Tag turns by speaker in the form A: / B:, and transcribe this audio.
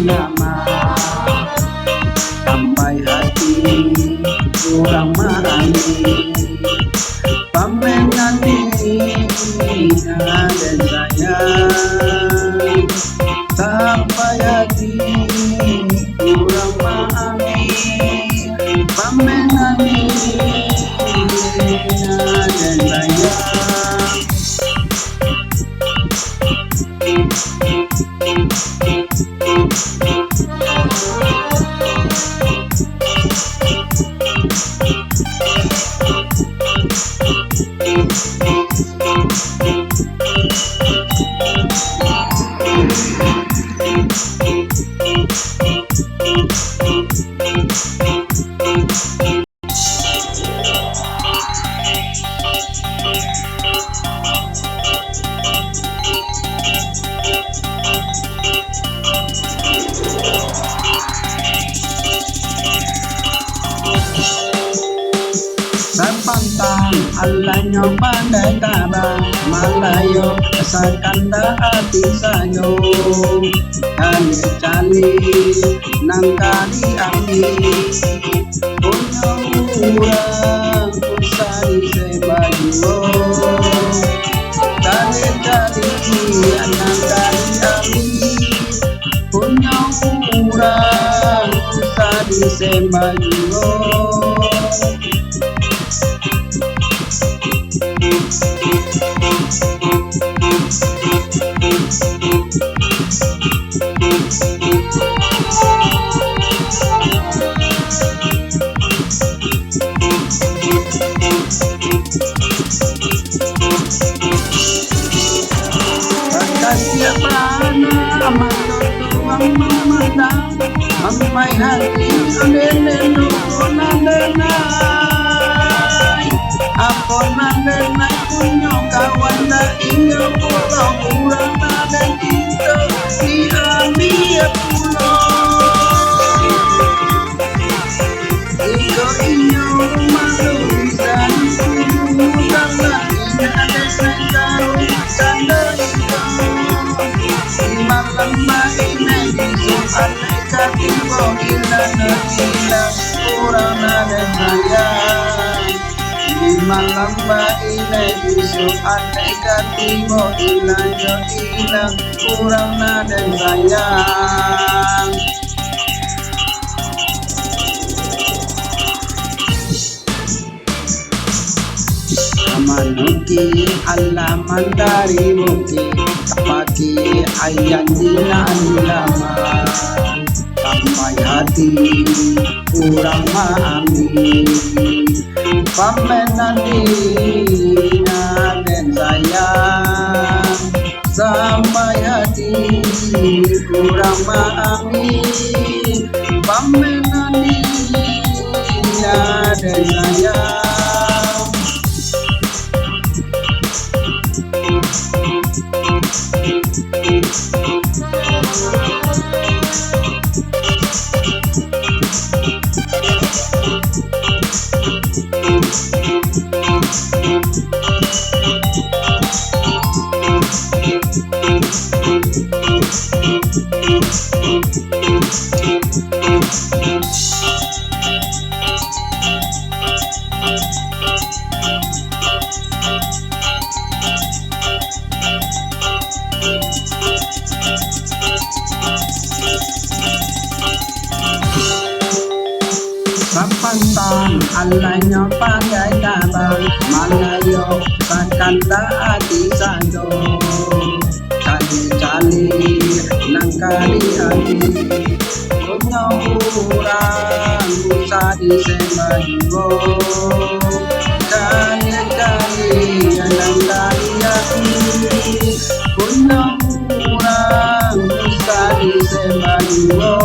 A: lama sampai hati kurang marani pamenan ini dan sayang sampai hati kurang marani pamenan ini dan sayang. Pantang alanya pandai tabang malayo sakanda hati sayo cali nang kali ami punya urang usai sebayu cali nang kali ami punya urang usai sebayu. Sampai hati apa nandenai punya kawan tak ingat pulau kurang ada kita diambil pulau iko inyo malu dan bukan lagi ada tahu tanda itu di malam ini soal katibo ilan kurang ada sayang di malam ini isu andai katibo ilan kurang ada sayang. Manuki alaman dari muki tapaki ayat dinan lama sampai hati kurang memahami pamenan dina dan sayang sampai hati kurang memahami pamenan dina dan sayang. Pantang alanya pandai tabang malayo sakanda hati sayo cali nang kali hati punya urang usah disembayo cali nang kali hati punya urang usah disembayo.